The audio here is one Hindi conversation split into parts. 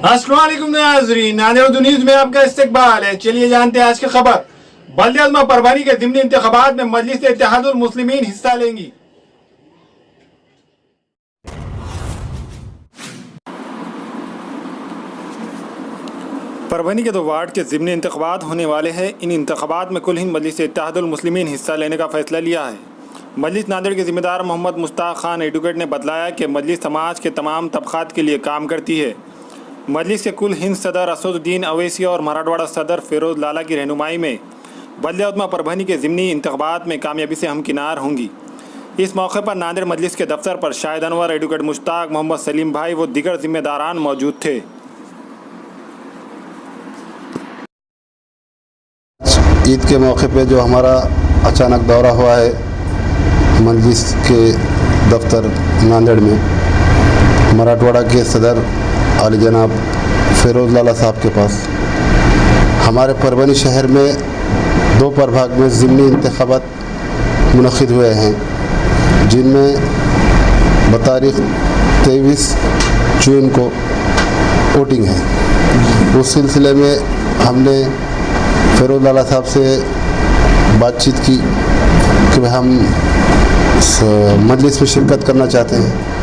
अस्सलाम वालेकुम नाज़रीन, नाज़रीन न्यूज़ में आपका इस्तकबाल है। चलिए जानते हैं आज की खबर। बल्दियात परभनी के ज़िमनी इंतखाबात में मजलिस इत्तेहादुल मुस्लिमीन हिस्सा लेंगी। परभनी के 2 वार्ड के ज़िमनी इंतखाबात होने वाले हैं। इन इंतखाबात में कुल हिंद मजलिस इत्तेहादुल मुस्लिमीन हिस्सा लेने का फैसला लिया है। मजलिस नांदेड़ के ज़िम्मेदार मोहम्मद मुश्ताक खान एडवोकेट ने बतलाया कि मजलिस समाज के तमाम तबक़ात के लिए काम करती है। मजलिस के कुल हिंद सदर असदुद्दीन अवैसी और मराठवाड़ा सदर फिरोज़ लाला की रहनुमाई में बल्दियात परभनी के ज़िमनी इंतखाबात में कामयाबी से हमकिनार होंगी। इस मौके पर नांदेड़ मजलिस के दफ्तर पर शाहिद अनवर, एडवोकेट मुश्ताक, मोहम्मद सलीम भाई व दीगर ज़िम्मेदारान मौजूद थे। ईद के मौके पे जो हमारा अचानक दौरा हुआ है मजलिस के दफ्तर नांदेड़ में, मराठवाड़ा के सदर आली जनाब फिरोज़ लाला साहब के पास हमारे परभनी शहर में 2 प्रभाग में ज़िमनी इंतखाबात मुनक़िद हुए हैं, जिनमें बतारीख़ 23 जून को वोटिंग है। उस सिलसिले में हमने फिरोज़ लाला साहब से बातचीत की कि भाई हम मजलिस में शिरकत करना चाहते हैं।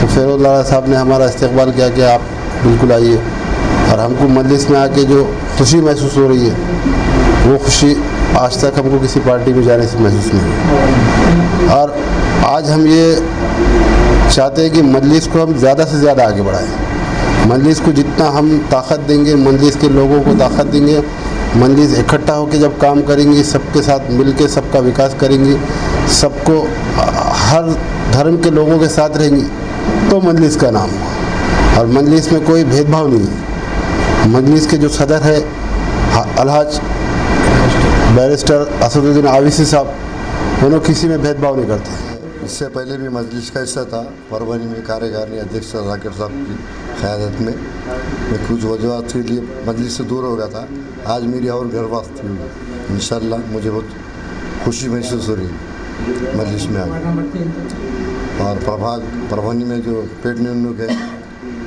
तो फिरोज़ लाला साहब ने हमारा इस्तकबाल किया कि आप बिल्कुल आइए, और हमको मजलिस में आके जो खुशी महसूस हो रही है वो खुशी आज तक हमको किसी पार्टी में जाने से महसूस नहीं हुई। और आज हम ये चाहते हैं कि मजलिस को हम ज़्यादा से ज़्यादा आगे बढ़ाएं। मजलिस को जितना हम ताकत देंगे, मजलिस के लोगों को ताकत देंगे, मजलिस इकट्ठा होकर जब काम करेंगी, सबके साथ मिलके सबका विकास करेंगी, सबको हर धर्म के लोगों के साथ रहेंगी, तो मजलिस का नाम हुआ। और मजलिस में कोई भेदभाव नहीं है। मजलिस के जो सदर है अलहाज बैरिस्टर असदुद्दीन अवैसी साहब, दोनों किसी में भेदभाव नहीं करते। इससे पहले भी मजलिस का हिस्सा था परभनी में, कार्यकारिणी अध्यक्ष राकेश साहब की क़यादत में। मैं कुछ वजूहत के लिए मजलिस से दूर हो गया था। आज मेरी और घर वापसी हुई। इंशाअल्लाह मुझे बहुत खुशी महसूस हो रही है मजलिस में आगे। और प्रभाग परभनी में जो पेट निवडणूक है,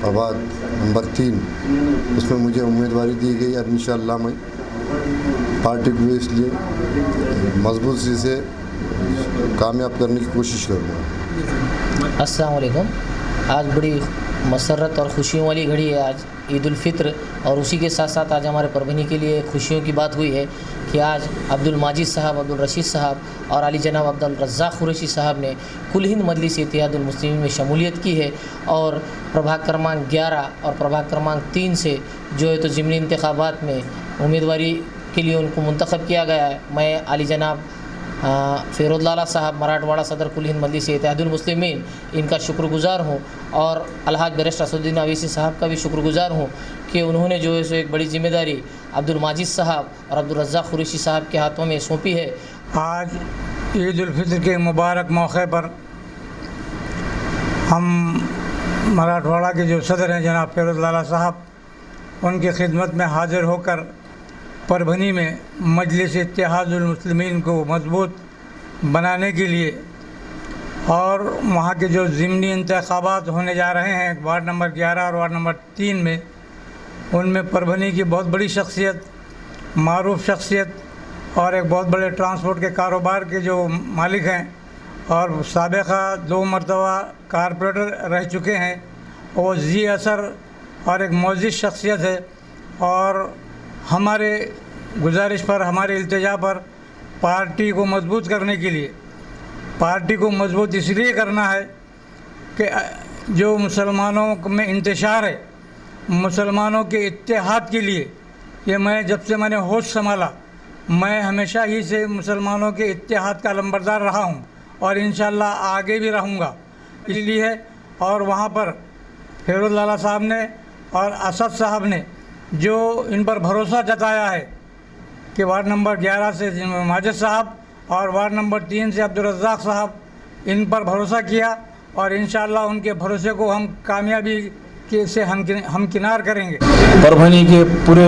प्रभाग नंबर 3, उसमें मुझे उम्मीदवारी दी गई और इंशाअल्लाह मैं पार्टी को इसलिए मजबूती से कामयाब करने की कोशिश करूँगा। अस्सलाम वालेकुम। आज बड़ी मसरत और खुशियों वाली घड़ी है। आज ईद उल फित्र, और उसी के साथ साथ आज हमारे परभनी के लिए खुशियों की बात हुई है कि आज अब्दुल माजिद साहब, अब्दुल रशीद साहब और अली जनाब अब्दुल रज़्ज़ाक़ कुरैशी साहब ने कुल हिंद मजलिस इत्तेहादुल मुस्लिमीन में शमूलियत की है। और प्रभाग क्रमांक 11 और प्रभाग क्रमांक 3 से जो है तो ज़िमनी इंतखाबात में उम्मीदवारी के लिए उनको मुंतखब किया गया है। मैं अली जनाब फिरोज़ लाला साहब, मराठवाड़ा सदर कुल हिंद मजलिस इत्तेहादुल मुस्लिमीन, इनका शुक्रगुज़ार हूँ, और अलहाज बैरिस्टर असदुद्दीन अवैसी साहब का भी शुक्रगुज़ार हूँ कि उन्होंने जो है सो एक बड़ी ज़िम्मेदारी अब्दुल माजिद साहब और अब्दुल रज़्ज़ाक़ कुरैशी साहब के हाथों में सौंपी है। आज ईद उल फित्र के मुबारक मौके पर हम मराठवाड़ा के जो सदर हैं जनाब फिरोज़ लाला साहब, उनकी खिदमत में हाज़िर होकर परभनी में मजलिस इत्तेहादुल मुस्लिमीन को मजबूत बनाने के लिए और वहाँ के जो ज़िमनी इंतखाबात होने जा रहे हैं वार्ड नंबर 11 और वार्ड नंबर 3 में, उनमें परभनी की बहुत बड़ी शख्सियत, मारूफ शख्सियत और एक बहुत बड़े ट्रांसपोर्ट के कारोबार के जो मालिक हैं और साबिक़ा 2 मरतबा कारपोरेटर रह चुके हैं, वो जी असर और एक मोअज़्ज़िज़ शख्सियत है। और हमारे गुजारिश पर, हमारे इल्तिजा पर पार्टी को मजबूत करने के लिए, पार्टी को मजबूत इसलिए करना है कि जो मुसलमानों में इंतशार है, मुसलमानों के इत्तेहाद के लिए, ये मैं जब से मैंने होश संभाला, मैं हमेशा ही से मुसलमानों के इत्तेहाद का लंबरदार रहा हूँ और इंशाअल्लाह आगे भी रहूँगा। इसलिए और वहाँ पर फिरोज़ लाला साहब ने और असद साहब ने जो इन पर भरोसा जताया है कि वार्ड नंबर 11 से माजिद साहब और वार्ड नंबर 3 से अब्दुल रज़्ज़ाक़ साहब, इन पर भरोसा किया और इंशाअल्लाह उनके भरोसे को हम कामयाबी के से हमकिनार करेंगे। परभनी के पूरे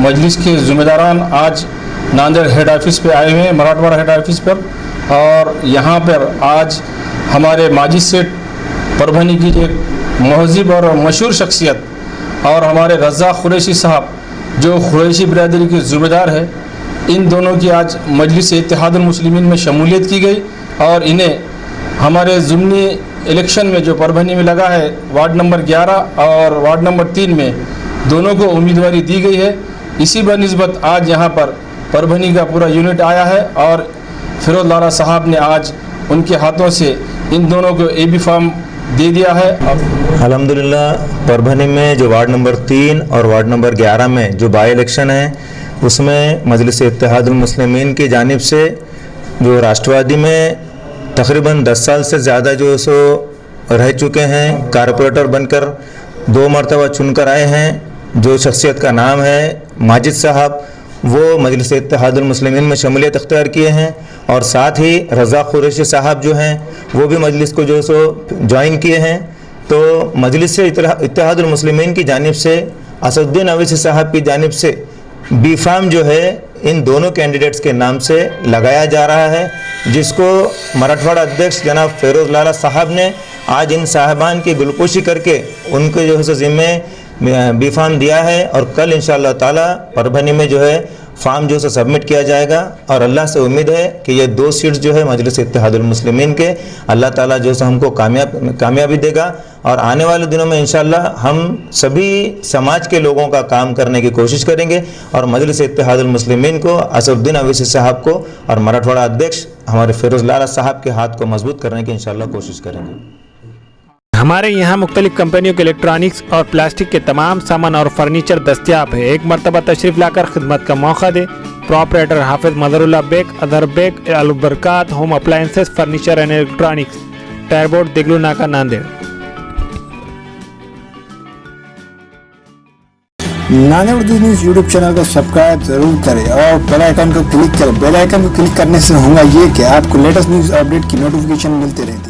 मजलिस के ज़िम्मेदारान आज नांदेड़ हेड ऑफिस पे आए हुए हैं, मराठवाड़ा हेड ऑफिस पर, और यहाँ पर आज हमारे माजिद सेठ परभनी की एक महज़िब और मशहूर शख्सियत और हमारे रज़ाक कुरैशी साहब जो कुरैशी बिरादरी के ज़िम्मेदार है, इन दोनों की आज मजलिस इत्तेहादुल मुस्लिमीन में शमूलियत की गई और इन्हें हमारे ज़िमनी इलेक्शन में जो परभनी में लगा है वार्ड नंबर 11 और वार्ड नंबर 3 में दोनों को उम्मीदवारी दी गई है। इसी बनिस्बत आज यहाँ पर परभनी का पूरा यूनिट आया है और फिरोज लाला साहब ने आज उनके हाथों से इन दोनों को AB फॉर्म दे दिया है। अल्हम्दुलिल्लाह परभनी में जो वार्ड नंबर 3 और वार्ड नंबर 11 में जो बाई इलेक्शन है उसमें मजलिस इत्तेहादुल मुस्लिमीन की जानिब से जो राष्ट्रवादी में तकरीबन 10 साल से ज़्यादा जो सो रह चुके हैं, कारपोरेटर बनकर 2 मरतबा चुनकर आए हैं, जो शख्सियत का नाम है माजिद साहब, वो मजलिस इत्तेहादुल मुस्लिमीन में शमूलियत अख्तियार किए हैं और साथ ही रज़ाक कुरैशी साहब जो हैं वो भी मजलिस को जो सो ज्वाइन किए हैं। तो मजलिस इत्तेहादुल मुस्लिमीन की जानिब से असदुद्दीन अवैसी साहब की जानिब से B फार्म जो है इन दोनों कैंडिडेट्स के नाम से लगाया जा रहा है, जिसको मराठवाड़ा अध्यक्ष जनाब फिरोज लाला साहब ने आज इन साहबान की गुलपोशी करके उनको जो है ज़िम्मे B फार्म दिया है और कल इंशाअल्लाह ताला परभनी में जो है फार्म जो है सबमिट किया जाएगा और अल्लाह से उम्मीद है कि ये 2 सीट्स जो है मजलिस इत्तेहादुल मुस्लिमीन के अल्लाह ताला जो है हमको कामयाबी देगा और आने वाले दिनों में इंशाअल्लाह हम सभी समाज के लोगों का काम करने की कोशिश करेंगे और मजलिस इत्तेहादुल मुस्लिमीन को असदुद्दीन अवैसी साहब को और मराठवाड़ा अध्यक्ष हमारे फिरोज लाला साहब के हाथ को मजबूत करने की इंशाअल्लाह कोशिश करेंगे। हमारे यहाँ मुख्तलिफ कंपनियों के इलेक्ट्रॉनिक्स और प्लास्टिक के तमाम सामान और फर्नीचर दस्तियाब है। एक मरतबा तशरीफ लाकर खिदमत का मौका दे। प्रॉपरेटर हाफिज मदरुल्लाह बेग, अदर Baig, Albarkat home appliances, furniture and electronics, टायरबोर्ड, Deglur Naka, Nanded. Nanded Urdu news YouTube channel को सब्सक्राइब जरूर करें और बेल आइकन को क्लिक करें। बेल आइकन को क्लिक करने से होगा ये कि आपको लेटेस्ट न्यूज़ अपडेट की नोटिफिकेशन मिलती रहती है।